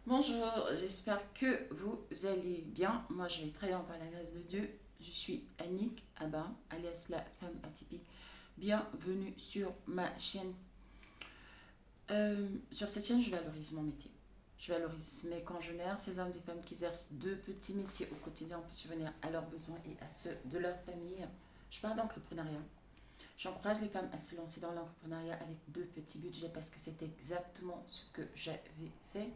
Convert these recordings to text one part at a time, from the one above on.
Bonjour, j'espère que vous allez bien. Moi, je vais très bien par la grâce de Dieu. Je suis Annick Abba, alias la femme atypique. Bienvenue sur ma chaîne. Sur cette chaîne, je valorise mon métier. Je valorise mes congénères, ces hommes et femmes qui exercent deux petits métiers au quotidien pour subvenir à leurs besoins et à ceux de leur famille. Je parle d'entrepreneuriat. J'encourage les femmes à se lancer dans l'entrepreneuriat avec deux petits budgets parce que c'est exactement ce que j'avais fait.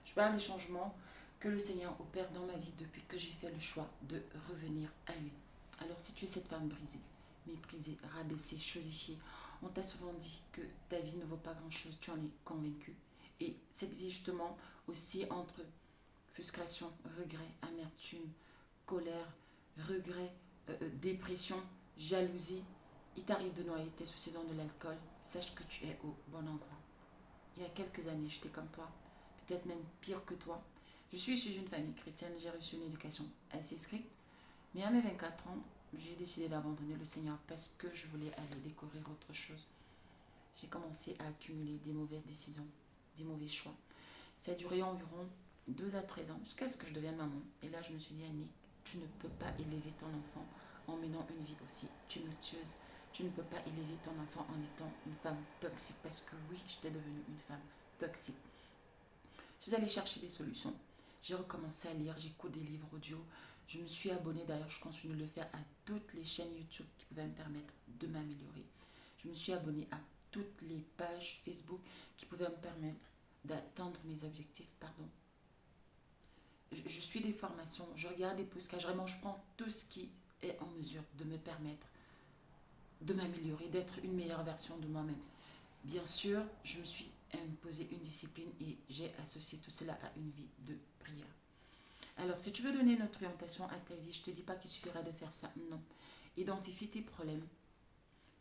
Je parle des changements que le Seigneur opère dans ma vie depuis que j'ai fait le choix de revenir à lui. Alors si tu es cette femme brisée, méprisée, rabaissée, chosifiée, on t'a souvent dit que ta vie ne vaut pas grand-chose, tu en es convaincu. Et cette vie justement aussi entre frustration, regret, amertume, colère, regret, dépression, jalousie, il t'arrive de noyer tes soucis dans de l'alcool, sache que tu es au bon endroit. Il y a quelques années, j'étais comme toi, peut-être même pire que toi. Je suis issue d'une famille chrétienne, j'ai reçu une éducation assez stricte, mais à mes 24 ans, j'ai décidé d'abandonner le Seigneur parce que je voulais aller découvrir autre chose. J'ai commencé à accumuler des mauvaises décisions, des mauvais choix. Ça a duré environ 12 à 13 ans jusqu'à ce que je devienne maman. Et là, je me suis dit, Annick, tu ne peux pas élever ton enfant en menant une vie aussi tumultueuse. Tu ne peux pas élever ton enfant en étant une femme toxique parce que oui, j'étais devenue une femme toxique. Je suis allée chercher des solutions. J'ai recommencé à lire, j'écoute des livres audio. Je me suis abonnée, d'ailleurs, je continue de le faire à toutes les chaînes YouTube qui pouvaient me permettre de m'améliorer. Je me suis abonnée à toutes les pages Facebook qui pouvaient me permettre d'atteindre mes objectifs. Pardon. Je suis des formations, je regarde des podcasts, vraiment, je prends tout ce qui est en mesure de me permettre de m'améliorer, d'être une meilleure version de moi-même. Bien sûr, je me suis imposé une discipline et j'ai associé tout cela à une vie de prière. Alors, si tu veux donner une orientation à ta vie, je ne te dis pas qu'il suffira de faire ça. Non. Identifie tes problèmes,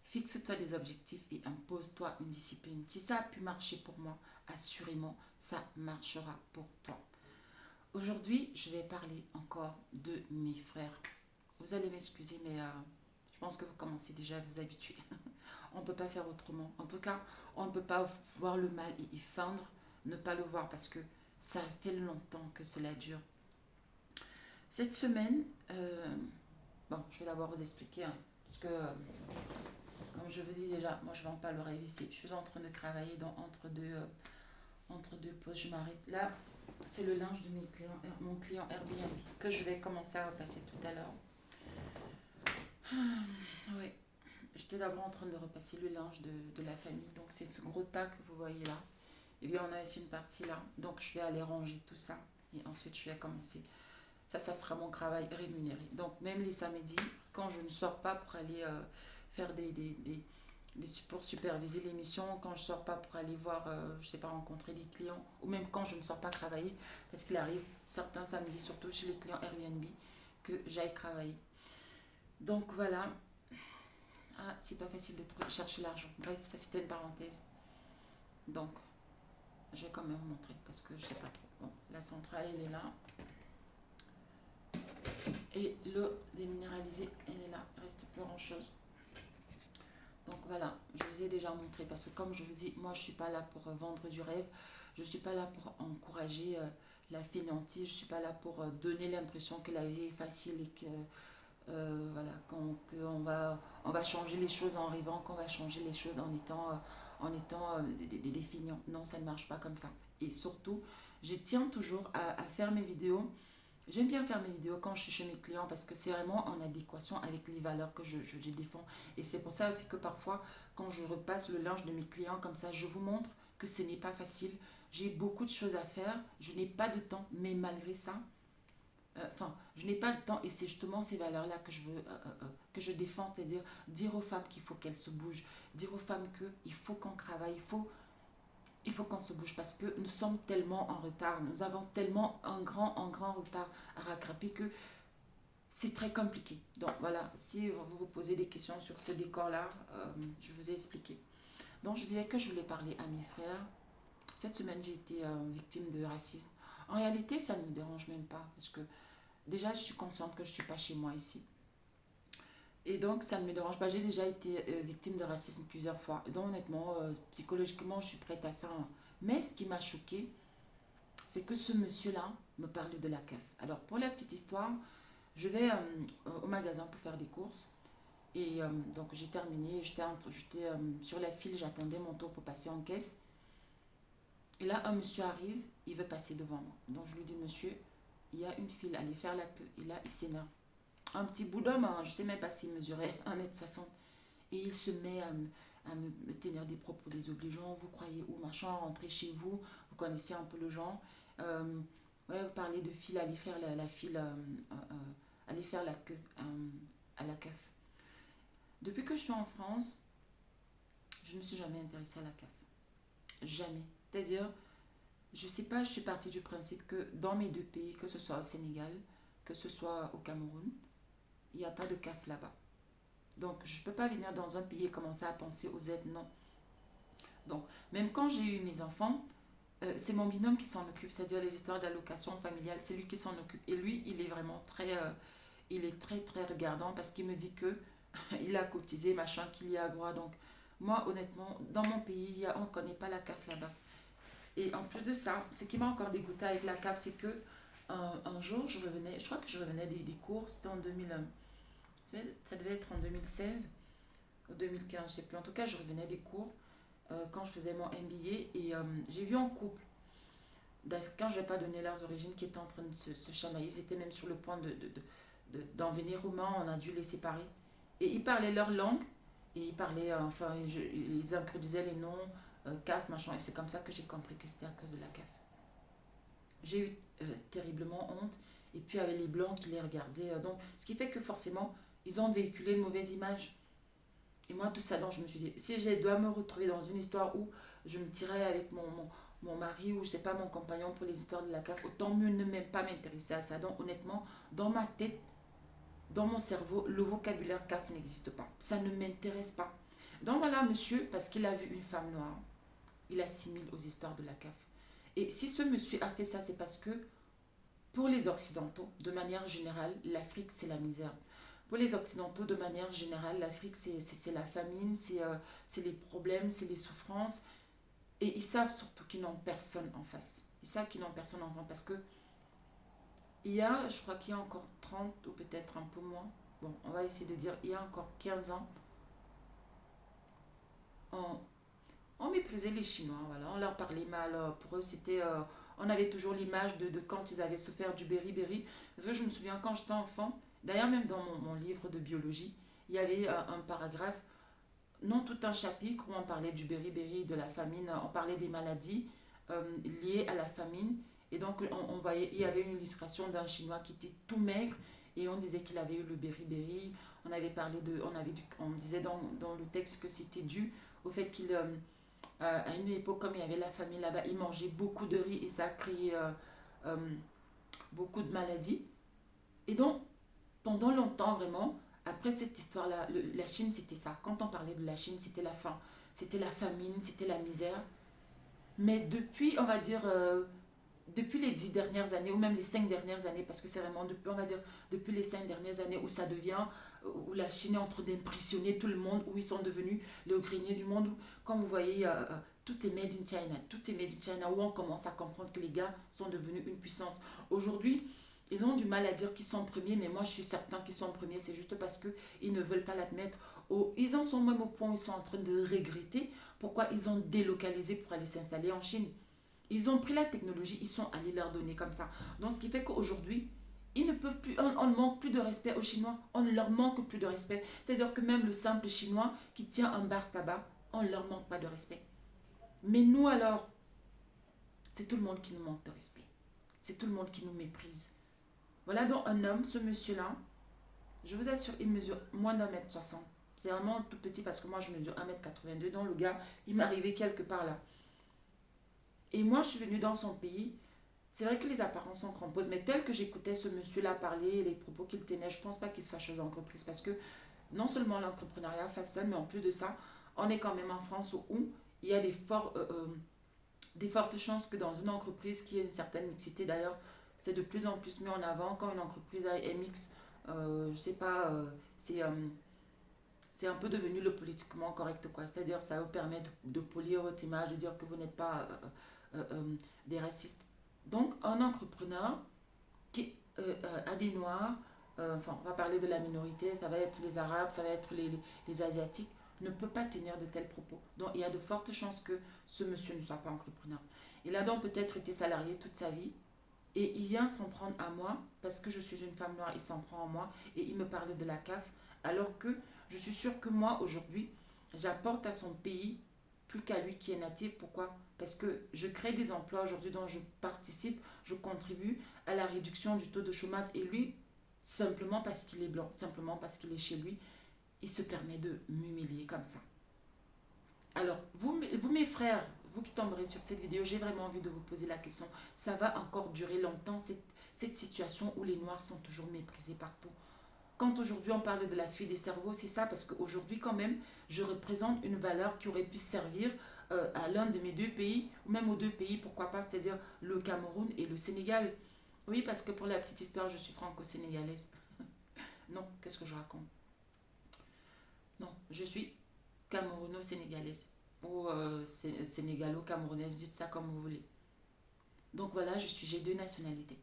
fixe-toi des objectifs et impose-toi une discipline. Si ça a pu marcher pour moi, assurément, ça marchera pour toi. Aujourd'hui, je vais parler encore de mes frères. Vous allez m'excuser, mais je pense que vous commencez déjà à vous habituer. On ne peut pas faire autrement. En tout cas, on ne peut pas voir le mal et y feindre, ne pas le voir parce que ça fait longtemps que cela dure. Cette semaine, bon, je vais d'abord vous expliquer, hein, parce que, comme je vous dis déjà, moi je ne vends pas le rêve ici. Je suis en train de travailler entre deux pauses. Je m'arrête là. C'est le linge de mes clients, mon client Airbnb que je vais commencer à repasser tout à l'heure. Oui, j'étais d'abord en train de repasser le linge de la famille. Donc c'est ce gros tas que vous voyez là. Et bien on a aussi une partie là. Donc je vais aller ranger tout ça. Et ensuite je vais commencer. Ça sera mon travail rémunéré. Donc même les samedis, quand je ne sors pas pour aller faire pour superviser l'émission, quand je ne sors pas pour aller voir, je sais pas, rencontrer des clients, ou même quand je ne sors pas travailler, parce qu'il arrive certains samedis, surtout chez les clients Airbnb, que j'aille travailler. Donc voilà, ah, c'est pas facile de chercher l'argent. Bref, ça c'était une parenthèse. Donc, je vais quand même vous montrer parce que je sais pas trop. Bon, la centrale elle est là. Et l'eau déminéralisée elle est là. Il reste plus grand chose. Donc voilà, je vous ai déjà montré parce que comme je vous dis, moi je suis pas là pour vendre du rêve. Je suis pas là pour encourager la fainéantise. Je suis pas là pour donner l'impression que la vie est facile et que voilà, on va changer les choses en rêvant, qu'on va changer les choses en étant des feignants. Non, ça ne marche pas comme ça. Et surtout, je tiens toujours à faire mes vidéos. J'aime bien faire mes vidéos quand je suis chez mes clients parce que c'est vraiment en adéquation avec les valeurs que je défends. Et c'est pour ça aussi que parfois, quand je repasse le linge de mes clients comme ça, je vous montre que ce n'est pas facile. J'ai beaucoup de choses à faire, je n'ai pas de temps, mais malgré ça, je n'ai pas de temps et c'est justement ces valeurs-là que je veux, que je défends, c'est-à-dire dire aux femmes qu'il faut qu'elles se bougent, dire aux femmes qu'il faut qu'on travaille, il faut qu'on se bouge parce que nous sommes tellement en retard, nous avons tellement un grand retard à rattraper que c'est très compliqué. Donc voilà, si vous vous posez des questions sur ce décor-là, je vous ai expliqué. Donc je disais que je voulais parler à mes frères. Cette semaine, j'ai été victime de racisme. En réalité, ça ne me dérange même pas parce que déjà, je suis consciente que je ne suis pas chez moi ici. Et donc, ça ne me dérange pas. J'ai déjà été victime de racisme plusieurs fois. Et donc, honnêtement, psychologiquement, je suis prête à ça, hein. Mais ce qui m'a choquée, c'est que ce monsieur-là me parlait de la CAF. Alors, pour la petite histoire, je vais au magasin pour faire des courses. Et donc, j'ai terminé, j'étais sur la file, j'attendais mon tour pour passer en caisse. Et là, un monsieur arrive, il veut passer devant moi. Donc, je lui dis, monsieur, il y a une file, allez faire la queue. Et là, il s'énerve. Un petit bout d'homme, hein, je ne sais même pas s'il mesurait 1,60 m. Et il se met à me tenir des propos désobligeants. Vous croyez où, machin, rentrez chez vous. Vous connaissez un peu le genre. Ouais, vous parlez de file, allez faire la file, allez faire la queue à la CAF. Depuis que je suis en France, je ne me suis jamais intéressée à la CAF. Jamais. C'est-à-dire, je sais pas, je suis partie du principe que dans mes deux pays, que ce soit au Sénégal, que ce soit au Cameroun, il n'y a pas de CAF là-bas. Donc, je ne peux pas venir dans un pays et commencer à penser aux aides, non. Donc, même quand j'ai eu mes enfants, c'est mon binôme qui s'en occupe, c'est-à-dire les histoires d'allocation familiale, c'est lui qui s'en occupe. Et lui, il est vraiment il est très, très regardant parce qu'il me dit que il a cotisé, machin, qu'il y a droit. Donc, moi, honnêtement, dans mon pays, on ne connaît pas la CAF là-bas. Et en plus de ça, ce qui m'a encore dégoûté avec la CAF, c'est que un jour, je crois que je revenais des cours, c'était en 2000, ça devait être en 2016 ou 2015, je ne sais plus. En tout cas, je revenais des cours quand je faisais mon MBA et j'ai vu un couple, quand je n'ai pas donné leurs origines, qui étaient en train de se chamailler. Ils étaient même sur le point d'en venir aux mains, on a dû les séparer. Et ils parlaient leur langue et ils parlaient, enfin, ils introduisaient les noms, CAF, machin. Et c'est comme ça que j'ai compris que c'était à cause de la CAF. J'ai eu terriblement honte. Et puis, il y avait les blancs qui les regardaient. Donc, ce qui fait que forcément, ils ont véhiculé une mauvaise image. Et moi, tout ça, donc, je me suis dit, si je dois me retrouver dans une histoire où je me tirais avec mon mari ou, je sais pas, mon compagnon pour les histoires de la CAF, autant mieux ne même pas m'intéresser à ça. Donc, honnêtement, dans ma tête, dans mon cerveau, le vocabulaire CAF n'existe pas. Ça ne m'intéresse pas. Donc, voilà, monsieur, parce qu'il a vu une femme noire, il assimile aux histoires de la CAF. Et si ce monsieur a fait ça, c'est parce que pour les Occidentaux, de manière générale, l'Afrique, c'est la misère. Pour les Occidentaux, de manière générale, l'Afrique, c'est la famine, c'est les problèmes, c'est les souffrances. Et ils savent surtout qu'ils n'ont personne en face. Ils savent qu'ils n'ont personne en face parce que je crois qu'il y a encore 30 ou peut-être un peu moins. Bon, on va essayer de dire, il y a encore 15 ans, on, on méprisait les Chinois, voilà. On leur parlait mal. Pour eux, c'était... on avait toujours l'image de quand ils avaient souffert du beriberi. Parce que je me souviens quand j'étais enfant, d'ailleurs même dans mon livre de biologie, il y avait un paragraphe, non tout un chapitre où on parlait du beriberi, de la famine, on parlait des maladies liées à la famine. Et donc on voyait, il y avait une illustration d'un Chinois qui était tout maigre et on disait qu'il avait eu le beriberi. On avait parlé de, on disait dans le texte que c'était dû au fait qu'il à une époque, comme il y avait la famille là-bas, ils mangeaient beaucoup de riz et ça a créé euh, beaucoup de maladies. Et donc, pendant longtemps, vraiment, après cette histoire-là, la Chine, c'était ça. Quand on parlait de la Chine, c'était la faim, c'était la famine, c'était la misère. Mais depuis, on va dire, depuis les 10 dernières années, ou même les 5 dernières années, parce que c'est vraiment depuis, on va dire, depuis les 5 dernières années où ça devient, où la Chine est en train d'impressionner tout le monde, où ils sont devenus le grenier du monde, où, comme vous voyez, tout est made in China, tout est made in China, où on commence à comprendre que les gars sont devenus une puissance. Aujourd'hui, ils ont du mal à dire qu'ils sont premiers, mais moi je suis certain qu'ils sont premiers, c'est juste parce qu'ils ne veulent pas l'admettre. Ils en sont même au point où ils sont en train de regretter pourquoi ils ont délocalisé pour aller s'installer en Chine. Ils ont pris la technologie, ils sont allés leur donner comme ça. Donc, ce qui fait qu'aujourd'hui, ils ne peuvent plus, on ne manque plus de respect aux Chinois, on ne leur manque plus de respect. C'est-à-dire que même le simple Chinois qui tient un bar tabac, on ne leur manque pas de respect. Mais nous alors, c'est tout le monde qui nous manque de respect. C'est tout le monde qui nous méprise. Voilà donc un homme, ce monsieur-là, je vous assure, il mesure moins d'1,60 m. C'est vraiment tout petit parce que moi je mesure 1,82 m. Donc le gars, il m'arrivait quelque part là. Et moi, je suis venue dans son pays. C'est vrai que les apparences sont composées, mais tel que j'écoutais ce monsieur-là parler, les propos qu'il tenait, je ne pense pas qu'il soit chef d'entreprise parce que non seulement l'entrepreneuriat façonne, mais en plus de ça, on est quand même en France où il y a des fortes chances que dans une entreprise qui ait une certaine mixité, d'ailleurs, c'est de plus en plus mis en avant quand une entreprise est mixte, je sais pas, c'est un peu devenu le politiquement correct, quoi. C'est-à-dire, ça vous permet de polir votre image, de dire que vous n'êtes pas des racistes. Donc, un entrepreneur qui a des Noirs, enfin, on va parler de la minorité, ça va être les Arabes, ça va être les Asiatiques, ne peut pas tenir de tels propos. Donc, il y a de fortes chances que ce monsieur ne soit pas entrepreneur. Il a donc peut-être été salarié toute sa vie et il vient s'en prendre à moi parce que je suis une femme noire, il s'en prend à moi et il me parle de la CAF alors que je suis sûre que moi, aujourd'hui, j'apporte à son pays plus qu'à lui qui est natif. Pourquoi? Parce que je crée des emplois aujourd'hui dont je participe, je contribue à la réduction du taux de chômage et lui, simplement parce qu'il est blanc, simplement parce qu'il est chez lui, il se permet de m'humilier comme ça. Alors, vous mes frères, vous qui tomberez sur cette vidéo, j'ai vraiment envie de vous poser la question, ça va encore durer longtemps cette situation où les Noirs sont toujours méprisés partout? Quand aujourd'hui on parle de la fuite des cerveaux, c'est ça, parce qu'aujourd'hui quand même, je représente une valeur qui aurait pu servir à l'un de mes deux pays, ou même aux deux pays, pourquoi pas, c'est-à-dire le Cameroun et le Sénégal. Oui, parce que pour la petite histoire, je suis franco-sénégalaise. Non, qu'est-ce que je raconte? Non, je suis camerouno-sénégalaise. Ou sénégalo-camerounaise, dites ça comme vous voulez. Donc voilà, j'ai deux nationalités.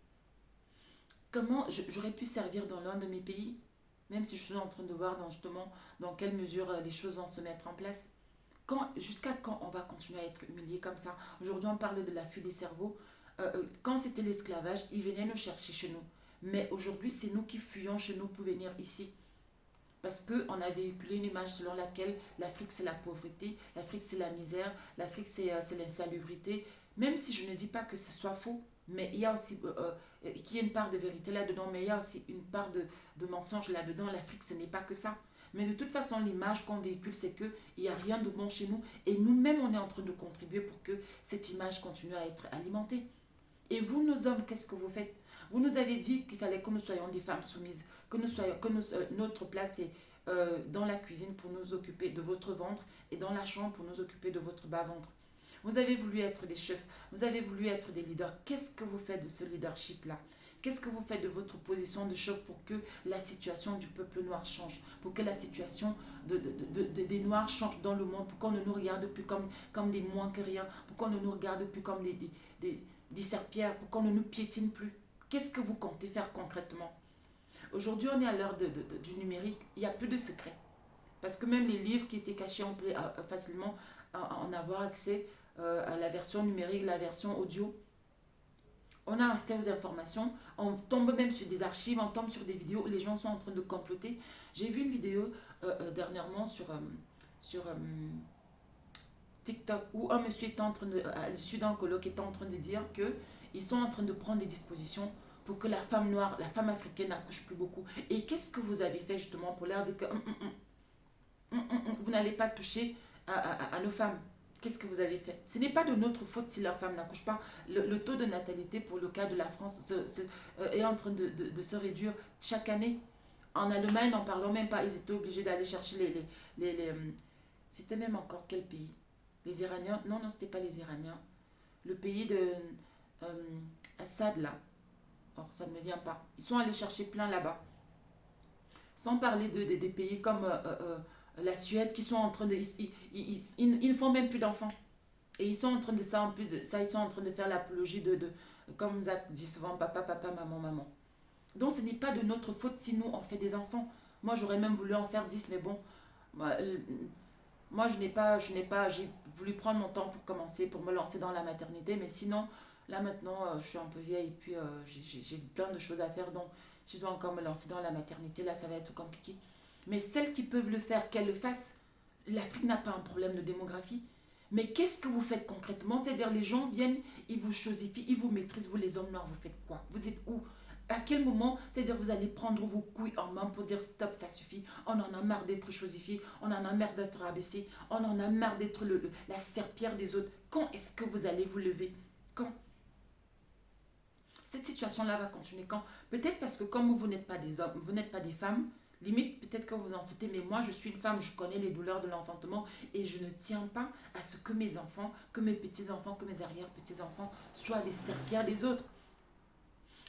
Comment j'aurais pu servir dans l'un de mes pays, même si je suis en train de voir justement dans quelle mesure les choses vont se mettre en place. Jusqu'à quand on va continuer à être humilié comme ça? Aujourd'hui, on parle de la fuite des cerveaux. Quand c'était l'esclavage, ils venaient nous chercher chez nous. Mais aujourd'hui, c'est nous qui fuyons chez nous pour venir ici. Parce qu'on a véhiculé une image selon laquelle l'Afrique c'est la pauvreté, l'Afrique c'est la misère, l'Afrique c'est l'insalubrité. Même si je ne dis pas que ce soit faux, mais il y a aussi qu'il y a une part de vérité là-dedans, mais il y a aussi une part de mensonge là-dedans. L'Afrique ce n'est pas que ça. Mais de toute façon, l'image qu'on véhicule, c'est qu'il n'y a rien de bon chez nous. Et nous-mêmes, on est en train de contribuer pour que cette image continue à être alimentée. Et vous, nos hommes, qu'est-ce que vous faites? Vous nous avez dit qu'il fallait que nous soyons des femmes soumises, notre place est dans la cuisine pour nous occuper de votre ventre et dans la chambre pour nous occuper de votre bas-ventre. Vous avez voulu être des chefs, vous avez voulu être des leaders. Qu'est-ce que vous faites de ce leadership-là? Qu'est-ce que vous faites de votre position de chef pour que la situation du peuple noir change? Pour que la situation des Noirs change dans le monde? Pour qu'on ne nous regarde plus comme des moins que rien? Pour qu'on ne nous regarde plus comme des serpillères? Pour qu'on ne nous piétine plus? Qu'est-ce que vous comptez faire concrètement? Aujourd'hui, on est à l'heure du numérique, il n'y a plus de secrets. Parce que même les livres qui étaient cachés, on peut facilement en avoir accès à la version numérique, la version audio. On a accès aux informations, on tombe même sur des archives, on tombe sur des vidéos où les gens sont en train de comploter. J'ai vu une vidéo dernièrement sur TikTok où un monsieur est en train de, à l'issue d'un colloque, est en train de dire que ils sont en train de prendre des dispositions pour que la femme noire, la femme africaine n'accouche plus beaucoup. Et qu'est-ce que vous avez fait justement pour leur dire que vous n'allez pas toucher à nos femmes? Qu'est-ce que vous avez fait? Ce n'est pas de notre faute si leurs femmes n'accouchent pas. Le taux de natalité pour le cas de la France est en train de se réduire chaque année. En Allemagne, n'en parlons même pas. Ils étaient obligés d'aller chercher c'était même encore quel pays? Les Iraniens? Non, non, c'était pas les Iraniens. Le pays de Assad, là. Or, ça ne me vient pas. Ils sont allés chercher plein là-bas. Sans parler des pays comme la Suède qui sont en train de... Ils ne font même plus d'enfants. Et ils sont en train de ça, en plus de ça, ils sont en train de faire l'apologie comme Zach dit souvent, papa, papa, maman, maman. Donc ce n'est pas de notre faute si nous, on fait des enfants. Moi, j'aurais même voulu en faire 10, mais bon, moi, j'ai voulu prendre mon temps pour commencer, pour me lancer dans la maternité, mais sinon, là maintenant, je suis un peu vieille et puis j'ai plein de choses à faire, donc si je dois encore me lancer dans la maternité, là, ça va être compliqué. Mais celles qui peuvent le faire, qu'elles le fassent. L'Afrique n'a pas un problème de démographie. Mais qu'est-ce que vous faites concrètement? C'est-à-dire, les gens viennent, ils vous chosifient, ils vous maîtrisent, vous les hommes noirs, vous faites quoi? Vous êtes où? À quel moment, c'est-à-dire vous allez prendre vos couilles en main pour dire stop, ça suffit, on en a marre d'être chosifié, on en a marre d'être abaissé, on en a marre d'être la serpillère des autres. Quand est-ce que vous allez vous lever? Quand? Cette situation-là va continuer quand? Peut-être parce que comme vous n'êtes pas des hommes, vous n'êtes pas des femmes, limite peut-être que vous en foutez, mais moi je suis une femme, je connais les douleurs de l'enfantement et je ne tiens pas à ce que mes enfants, que mes petits-enfants, que mes arrière-petits-enfants soient des serpillères des autres.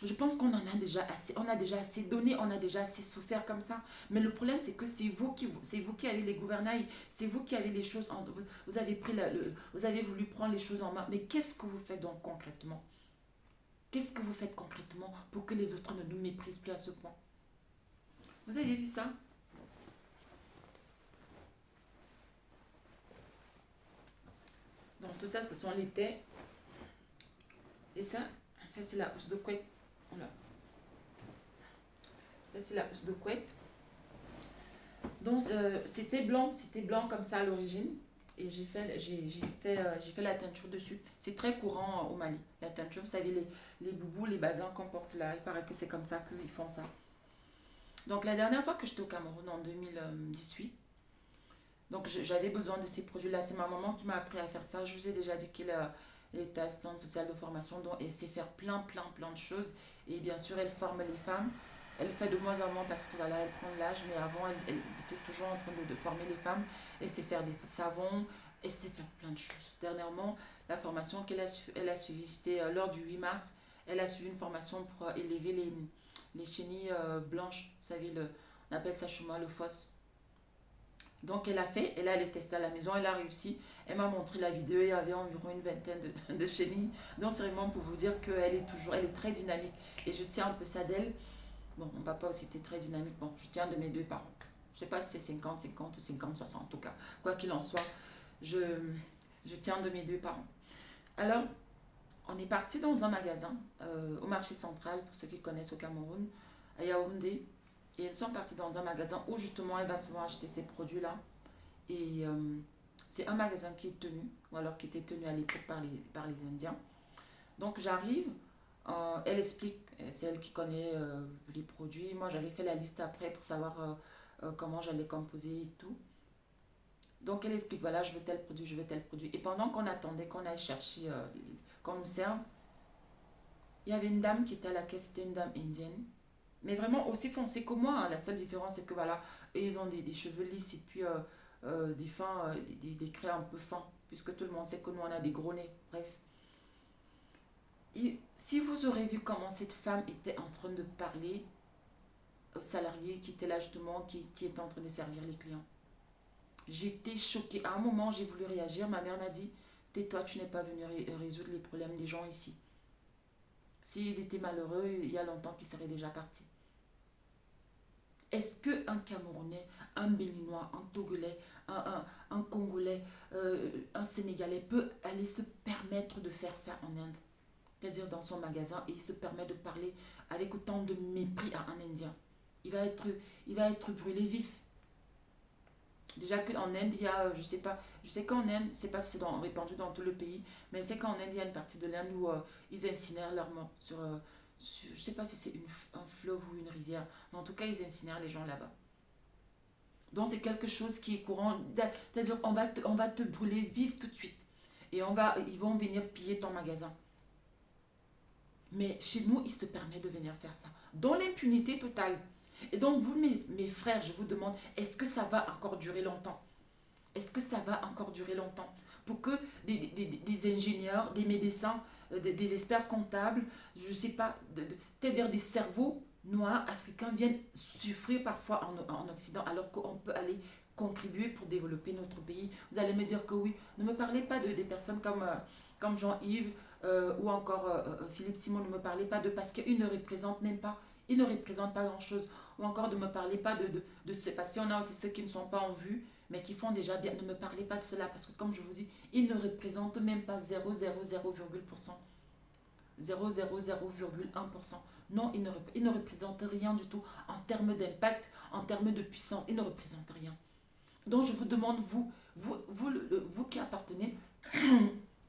Je pense qu'on en a déjà assez, on a déjà assez donné, on a déjà assez souffert comme ça. Mais le problème, c'est que c'est vous qui avez les gouvernails, c'est vous qui avez les choses, vous avez voulu prendre les choses en main. Mais qu'est-ce que vous faites donc concrètement? Qu'est-ce que vous faites concrètement pour que les autres ne nous méprisent plus à ce point? Vous avez vu ça? Donc tout ça, ce sont les thés. Et ça c'est la housse de couette. Voilà. Ça c'est la housse de couette. Donc c'était blanc comme ça à l'origine. Et j'ai fait la teinture dessus. C'est très courant au Mali. La teinture, vous savez, les boubous, les bazins qu'on porte là, il paraît que c'est comme ça qu'ils font ça. Donc la dernière fois que j'étais au Cameroun en 2018, donc j'avais besoin de ces produits-là. C'est ma maman qui m'a appris à faire ça. Je vous ai déjà dit qu'elle était assistante sociale de formation, donc elle sait faire plein de choses. Et bien sûr, elle forme les femmes. Elle fait de moins en moins parce que voilà, elle prend de l'âge, mais avant, elle était toujours en train de former les femmes. Elle sait faire des savons, elle sait faire plein de choses. Dernièrement, la formation elle a suivi, c'était lors du 8 mars, elle a suivi une formation pour élever les chenilles blanches. Vous savez, on appelle ça chez moi le fosse. Donc elle a fait, elle a allé tester à la maison, elle a réussi. Elle m'a montré la vidéo, il y avait environ une vingtaine de chenilles. Donc c'est vraiment pour vous dire qu'elle est toujours, elle est très dynamique. Et je tiens un peu ça d'elle. Bon, mon papa aussi était très dynamique. Bon, je tiens de mes deux parents. Je ne sais pas si c'est 50-50 ou 50-60 en tout cas. Quoi qu'il en soit, je, je tiens de mes deux parents. Alors, on est parti dans un magasin au marché central, pour ceux qui connaissent au Cameroun, à Yaoundé. Et ils sont partis dans un magasin où justement elle va souvent acheter ces produits-là. Et c'est un magasin qui est tenu, ou alors qui était tenu à l'époque par les Indiens. Donc j'arrive, elle explique, c'est elle qui connaît les produits. Moi j'avais fait la liste après pour savoir comment j'allais composer et tout. Donc elle explique, voilà, je veux tel produit, je veux tel produit. Et pendant qu'on attendait qu'on aille chercher, qu'on nous serve, il y avait une dame qui était à la caisse, c'était une dame indienne. Mais vraiment aussi foncée que moi, hein. La seule différence, c'est que voilà, eux, ils ont des cheveux lisses et puis des fins, des traits un peu fins, puisque tout le monde sait que nous, on a des gros nez. Bref. Et si vous aurez vu comment cette femme était en train de parler au salarié qui était là justement, qui était en train de servir les clients, j'étais choquée. À un moment, j'ai voulu réagir. Ma mère m'a dit, tais-toi, tu n'es pas venu résoudre les problèmes des gens ici. S'ils étaient malheureux, il y a longtemps qu'ils seraient déjà partis. Est-ce qu'un Camerounais, un Béninois, un Togolais, un Congolais, un Sénégalais peut aller se permettre de faire ça en Inde? C'est-à-dire dans son magasin et il se permet de parler avec autant de mépris à un Indien. Il va être, il va être brûlé vif. Déjà qu'en Inde, il y a, je sais pas, je sais qu'en Inde, je sais pas si c'est répandu dans tout le pays, mais c'est qu'en Inde, il y a une partie de l'Inde où ils incinèrent leurs morts je sais pas si c'est un fleuve ou une rivière, mais en tout cas, ils incinèrent les gens là-bas. Donc c'est quelque chose qui est courant, c'est-à-dire on va te brûler vif tout de suite et ils vont venir piller ton magasin. Mais chez nous, il se permet de venir faire ça, dans l'impunité totale. Et donc vous, mes frères, je vous demande, est-ce que ça va encore durer longtemps? Est-ce que ça va encore durer longtemps pour que des ingénieurs, des médecins, des experts comptables, je ne sais pas, c'est-à-dire des cerveaux noirs africains viennent souffrir parfois en Occident alors qu'on peut aller contribuer pour développer notre pays? Vous allez me dire que oui, ne me parlez pas des personnes comme Jean-Yves ou encore Philippe Simon, ne me parlez pas de parce qu'ils ne représentent même pas, ils ne représentent pas grand-chose. Ou encore ne me parlez pas de parce qu'il y en a aussi ceux qui ne sont pas en vue mais qui font déjà bien. Ne me parlez pas de cela parce que, comme je vous dis, ils ne représentent même pas 0,0,0,%. 0,0,1%. Non, ils ne représentent rien du tout en termes d'impact, en termes de puissance. Ils ne représentent rien. Donc, je vous demande, vous qui appartenez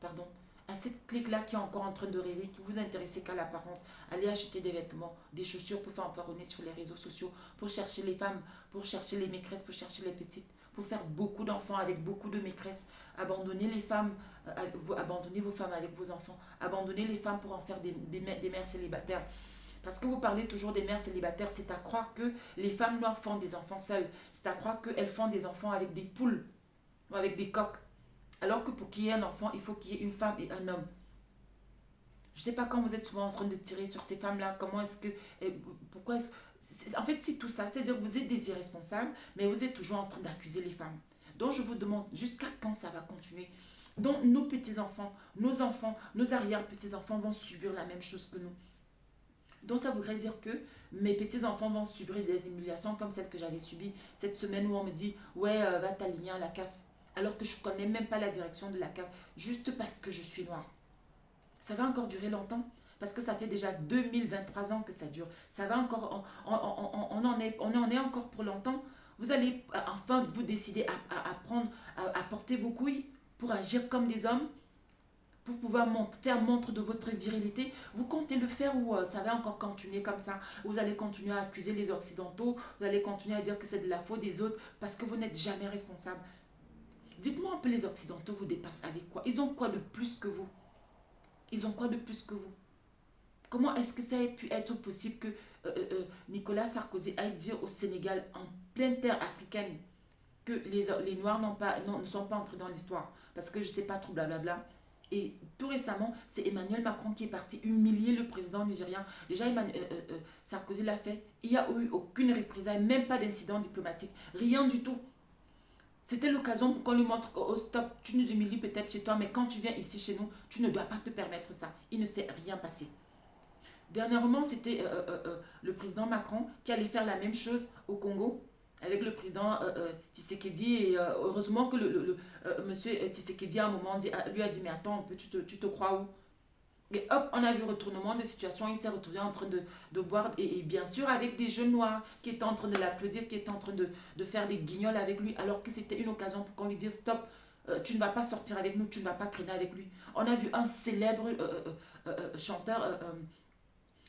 pardon, à cette clique-là qui est encore en train de rêver, qui vous intéressez qu'à l'apparence, allez acheter des vêtements, des chaussures pour fanfaronner sur les réseaux sociaux, pour chercher les femmes, pour chercher les maîtresses, pour chercher les petites, pour faire beaucoup d'enfants avec beaucoup de maîtresses. Abandonnez les femmes, abandonnez vos femmes avec vos enfants, abandonnez les femmes pour en faire des mères célibataires. Parce que vous parlez toujours des mères célibataires, c'est à croire que les femmes noires font des enfants seules. C'est à croire qu'elles font des enfants avec des poules ou avec des coqs. Alors que pour qu'il y ait un enfant, il faut qu'il y ait une femme et un homme. Je ne sais pas quand vous êtes souvent en train de tirer sur ces femmes-là, comment est-ce que... Pourquoi est-ce... En fait, c'est tout ça. C'est-à-dire que vous êtes des irresponsables, mais vous êtes toujours en train d'accuser les femmes. Donc, je vous demande, jusqu'à quand ça va continuer? dont nos petits-enfants, nos arrière-petits-enfants vont subir la même chose que nous. Donc ça voudrait dire que mes petits-enfants vont subir des humiliations comme celle que j'avais subie cette semaine où on me dit ouais, va t'aligner à la CAF. Alors que je ne connais même pas la direction de la CAF, juste parce que je suis noire. Ça va encore durer longtemps parce que ça fait déjà 2023 ans que ça dure. Ça va encore, on en est encore pour longtemps. Vous allez enfin vous décider à prendre, à porter vos couilles pour agir comme des hommes, pour pouvoir faire montre de votre virilité. Vous comptez le faire ou ça va encore continuer comme ça? Vous allez continuer à accuser les Occidentaux, vous allez continuer à dire que c'est de la faute des autres parce que vous n'êtes jamais responsable. Dites-moi un peu, les Occidentaux vous dépassent avec quoi? Ils ont quoi de plus que vous? Ils ont quoi de plus que vous? Comment est-ce que ça a pu être possible que Nicolas Sarkozy aille dire au Sénégal, en pleine terre africaine, que les Noirs ne sont pas entrés dans l'histoire? Parce que je ne sais pas trop, blablabla. Et tout récemment, c'est Emmanuel Macron qui est parti humilier le président nigérien. Déjà, Sarkozy l'a fait. Il n'y a eu aucune représailles, même pas d'incident diplomatique. Rien du tout. C'était l'occasion pour qu'on lui montre que, oh stop, tu nous humilies peut-être chez toi, mais quand tu viens ici chez nous, tu ne dois pas te permettre ça. Il ne s'est rien passé. Dernièrement, c'était le président Macron qui allait faire la même chose au Congo avec le président Tshisekedi. Et heureusement que monsieur Tshisekedi à un moment lui a dit, mais attends, tu te crois où? Et hop, on a vu retournement de situation. Il s'est retrouvé en train de boire. Et bien sûr, avec des jeunes noirs qui étaient en train de l'applaudir, qui étaient en train de faire des guignols avec lui, alors que c'était une occasion pour qu'on lui dise stop, tu ne vas pas sortir avec nous, tu ne vas pas traîner avec lui. On a vu un célèbre chanteur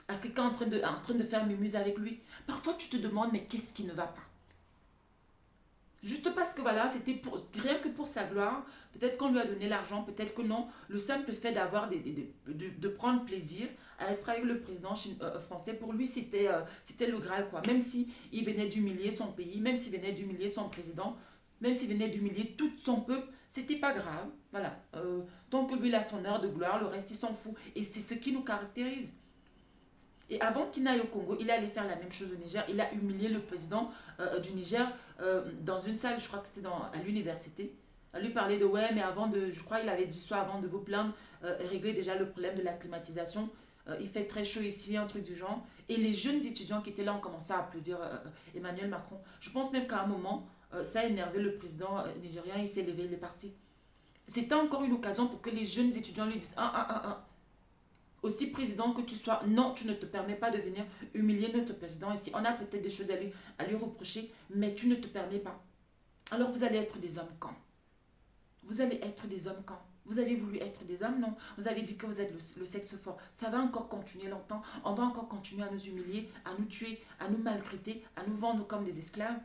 africain en train de faire mumuse avec lui. Parfois, tu te demandes, mais qu'est-ce qui ne va pas? Juste parce que voilà, c'était rien que pour sa gloire. Peut-être qu'on lui a donné l'argent, peut-être que non. Le simple fait de prendre plaisir à être avec le président français, pour lui, c'était le Graal, quoi. Même si il venait d'humilier son pays, même s'il venait d'humilier son président, même s'il venait d'humilier tout son peuple, c'était pas grave. Voilà. Tant que lui, il a son heure de gloire, le reste, il s'en fout. Et c'est ce qui nous caractérise. Et avant qu'il n'aille au Congo, il allait faire la même chose au Niger. Il a humilié le président du Niger dans une salle, je crois que c'était à l'université. À lui parler de ouais, mais avant de, je crois il avait dit soit avant de vous plaindre, régler déjà le problème de la climatisation. Il fait très chaud ici, un truc du genre. Et les jeunes étudiants qui étaient là ont commencé à applaudir Emmanuel Macron. Je pense même qu'à un moment, ça a énervé le président nigérien, il s'est levé, il est parti. C'était encore une occasion pour que les jeunes étudiants lui disent aussi président que tu sois, non, tu ne te permets pas de venir humilier notre président ici. On a peut-être des choses à lui reprocher, mais tu ne te permets pas. Alors vous allez être des hommes quand? Vous allez être des hommes quand? Vous avez voulu être des hommes, non? Vous avez dit que vous êtes le sexe fort. Ça va encore continuer longtemps. On va encore continuer à nous humilier, à nous tuer, à nous maltraiter, à nous vendre comme des esclaves.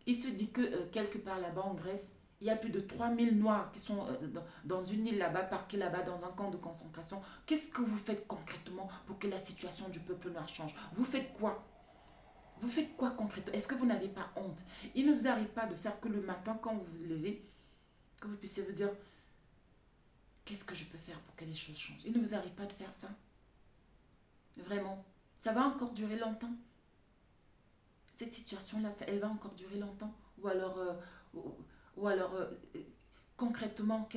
Il se dit que quelque part là-bas en Grèce, il y a plus de 3000 Noirs qui sont dans une île là-bas, parqués là-bas dans un camp de concentration. Qu'est-ce que vous faites concrètement pour que la situation du peuple noir change? Vous faites quoi? Vous faites quoi concrètement? Est-ce que vous n'avez pas honte? Il ne vous arrive pas de faire que le matin, quand vous vous levez, que vous puissiez vous dire, qu'est-ce que je peux faire pour que les choses changent? Il ne vous arrive pas de faire ça? Vraiment, ça va encore durer longtemps? Cette situation-là, elle va encore durer longtemps? Ou alors... ou alors, concrètement,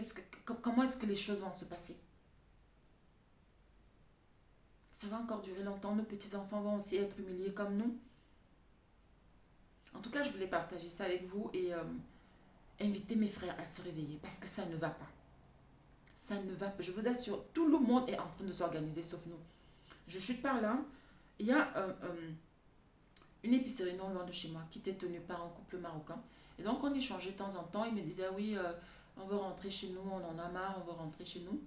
comment est-ce que les choses vont se passer? Ça va encore durer longtemps. Nos petits-enfants vont aussi être humiliés comme nous. En tout cas, je voulais partager ça avec vous et inviter mes frères à se réveiller parce que ça ne va pas. Ça ne va pas. Je vous assure, tout le monde est en train de s'organiser sauf nous. Je chute par là. Il y a une épicerie non loin de chez moi qui était tenue par un couple marocain. Et donc, on échangeait de temps en temps. Il me disait, oui, on veut rentrer chez nous, on en a marre, on veut rentrer chez nous.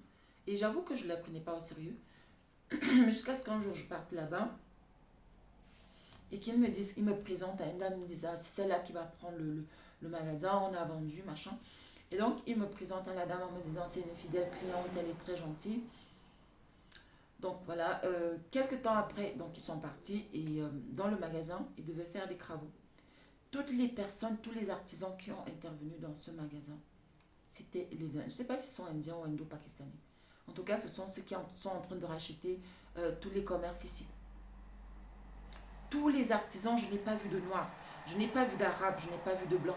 Et j'avoue que je ne la prenais pas au sérieux. Jusqu'à ce qu'un jour, je parte là-bas et qu'il me présente à une dame, il me dit, ah, c'est celle-là qui va prendre le magasin, on a vendu, machin. Et donc, il me présente à la dame en me disant, c'est une fidèle cliente, elle est très gentille. Donc voilà, quelques temps après, donc ils sont partis et dans le magasin, ils devaient faire des travaux. Toutes les personnes, tous les artisans qui ont intervenu dans ce magasin, c'était les Indiens. Je ne sais pas s'ils sont indiens ou indo-pakistanais. En tout cas, ce sont ceux qui sont en train de racheter tous les commerces ici. Tous les artisans, je n'ai pas vu de noirs, je n'ai pas vu d'arabes, je n'ai pas vu de blancs.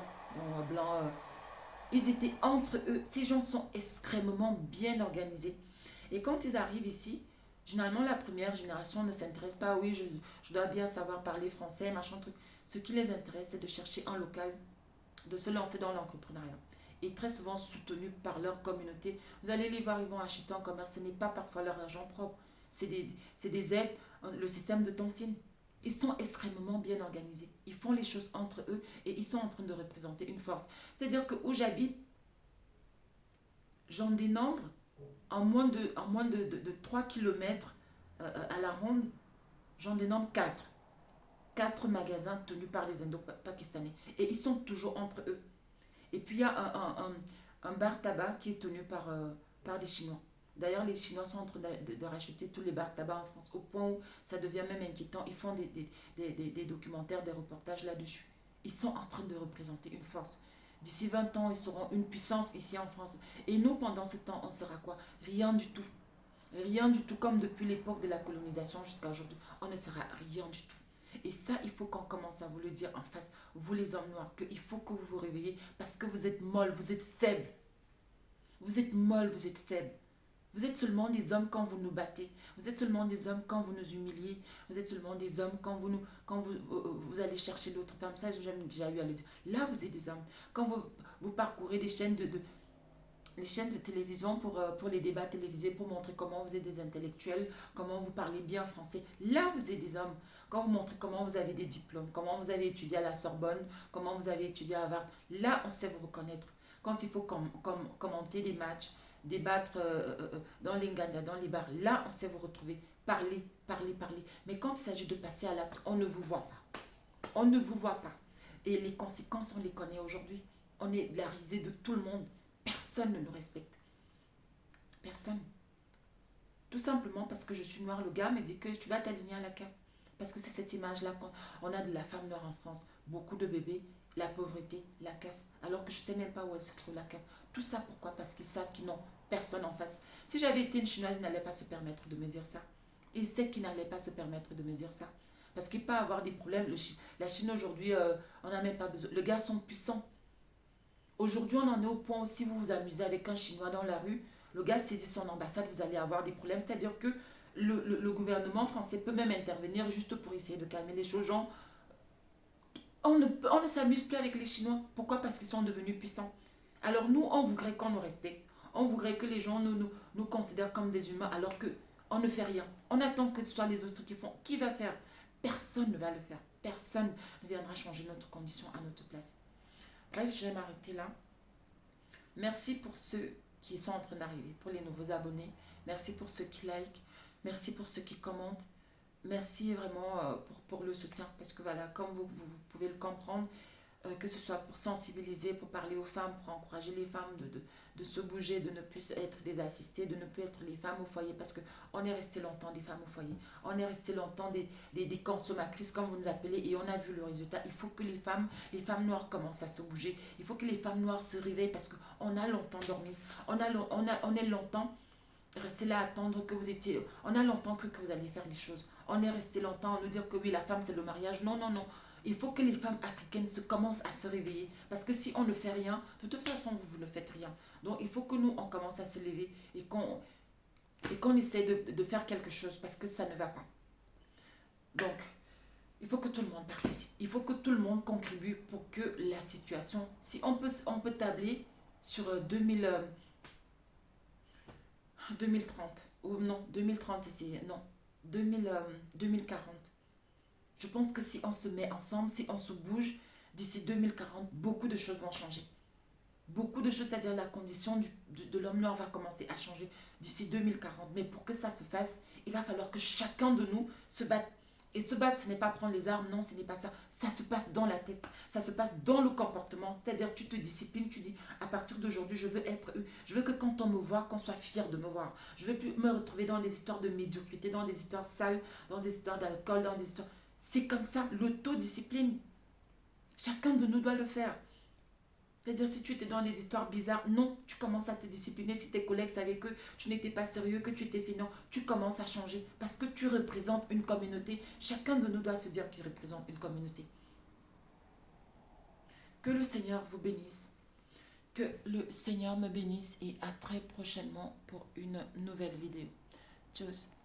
Ils étaient entre eux. Ces gens sont extrêmement bien organisés. Et quand ils arrivent ici, généralement la première génération ne s'intéresse pas, oui, je dois bien savoir parler français, machin truc. Ce qui les intéresse, c'est de chercher un local, de se lancer dans l'entrepreneuriat. Et très souvent soutenus par leur communauté. Vous allez les voir, ils vont acheter en commerce. Ce n'est pas parfois leur argent propre. C'est des aides, le système de tontine. Ils sont extrêmement bien organisés. Ils font les choses entre eux et ils sont en train de représenter une force. C'est-à-dire que où j'habite, j'en dénombre en moins de 3 km à la ronde, j'en dénombre 4. 4 magasins tenus par les Indo-Pakistanais. Et ils sont toujours entre eux. Et puis il y a un bar tabac qui est tenu par des Chinois. D'ailleurs, les Chinois sont en train de racheter tous les bars tabac en France, au point où ça devient même inquiétant. Ils font des documentaires, des reportages là-dessus. Ils sont en train de représenter une force. D'ici 20 ans, ils seront une puissance ici en France. Et nous, pendant ce temps, on sera quoi? Rien du tout. Rien du tout, comme depuis l'époque de la colonisation jusqu'à aujourd'hui. On ne sera rien du tout. Et ça, il faut qu'on commence à vous le dire en face, vous les hommes noirs, qu'il faut que vous vous réveillez parce que vous êtes molles, vous êtes faibles. Vous êtes molles, vous êtes faibles. Vous êtes seulement des hommes quand vous nous battez. Vous êtes seulement des hommes quand vous nous humiliez. Vous êtes seulement des hommes quand vous allez chercher d'autres femmes. Ça, j'ai déjà eu à le dire. Là, vous êtes des hommes. Quand vous parcourez les chaînes de télévision pour les débats télévisés, pour montrer comment vous êtes des intellectuels, comment vous parlez bien français. Là, vous êtes des hommes. Quand vous montrez comment vous avez des diplômes, comment vous avez étudié à la Sorbonne, comment vous avez étudié à Harvard, là, on sait vous reconnaître. Quand il faut commenter des matchs, débattre dans les Nganda, dans les bars, là, on sait vous retrouver. Parler, parler, parler. Mais quand il s'agit de passer à l'acte, on ne vous voit pas. On ne vous voit pas. Et les conséquences, on les connaît aujourd'hui. On est la risée de tout le monde. Personne ne nous respecte. Personne. Tout simplement parce que je suis noire, le gars me dit que tu vas t'aligner à la CAF. Parce que c'est cette image-là qu'on a de la femme noire en France. Beaucoup de bébés, la pauvreté, la CAF. Alors que je ne sais même pas où elle se trouve, la CAF. Tout ça pourquoi? Parce qu'ils savent qu'ils n'ont personne en face. Si j'avais été une Chinoise, ils n'allaient pas se permettre de me dire ça. Ils savent qu'ils n'allaient pas se permettre de me dire ça. Parce qu'il peut avoir des problèmes. La Chine aujourd'hui, on n'a même pas besoin. Les gars sont puissants. Aujourd'hui, on en est au point où si vous vous amusez avec un Chinois dans la rue, le gars saisit son ambassade, vous allez avoir des problèmes. C'est-à-dire que le gouvernement français peut même intervenir juste pour essayer de calmer les choses. Genre, on ne s'amuse plus avec les Chinois. Pourquoi? Parce qu'ils sont devenus puissants. Alors nous, on voudrait qu'on nous respecte. On voudrait que les gens nous considèrent comme des humains alors que on ne fait rien. On attend que ce soit les autres qui font. Qui va faire? Personne ne va le faire. Personne ne viendra changer notre condition à notre place. Bref, je vais m'arrêter là. Merci pour ceux qui sont en train d'arriver, pour les nouveaux abonnés. Merci pour ceux qui like. Merci pour ceux qui commentent. Merci vraiment pour le soutien. Parce que voilà, comme vous pouvez le comprendre, que ce soit pour sensibiliser, pour parler aux femmes, pour encourager les femmes de se bouger, de ne plus être des assistées, de ne plus être les femmes au foyer, parce qu'on est resté longtemps des femmes au foyer, on est resté longtemps des consommatrices, comme vous nous appelez, et on a vu le résultat. Il faut que les femmes noires commencent à se bouger, il faut que les femmes noires se réveillent, parce qu'on a longtemps dormi, on est longtemps resté là à attendre que vous étiez, on a longtemps cru que vous alliez faire les choses, on est resté longtemps à nous dire que oui, la femme c'est le mariage, non, non, non. Il faut que les femmes africaines commencent à se réveiller. Parce que si on ne fait rien, de toute façon, vous ne faites rien. Donc, il faut que nous, on commence à se lever et qu'on essaie de faire quelque chose parce que ça ne va pas. Donc, il faut que tout le monde participe. Il faut que tout le monde contribue pour que la situation... Si on peut tabler sur 2030. Ou non, 2030 ici. Non, 2040. Je pense que si on se met ensemble, si on se bouge, d'ici 2040, beaucoup de choses vont changer. Beaucoup de choses, c'est-à-dire la condition de l'homme noir va commencer à changer d'ici 2040. Mais pour que ça se fasse, il va falloir que chacun de nous se batte. Et se battre, ce n'est pas prendre les armes, non, ce n'est pas ça. Ça se passe dans la tête, ça se passe dans le comportement. C'est-à-dire tu te disciplines, tu dis, à partir d'aujourd'hui, je veux que quand on me voit, qu'on soit fier de me voir. Je ne veux plus me retrouver dans des histoires de médiocrité, dans des histoires sales, dans des histoires d'alcool, dans des histoires... C'est comme ça, l'autodiscipline. Chacun de nous doit le faire. C'est-à-dire, si tu étais dans des histoires bizarres, non, tu commences à te discipliner. Si tes collègues savaient que tu n'étais pas sérieux, que tu étais finant, tu commences à changer. Parce que tu représentes une communauté. Chacun de nous doit se dire qu'il représente une communauté. Que le Seigneur vous bénisse. Que le Seigneur me bénisse et à très prochainement pour une nouvelle vidéo. Tchuss.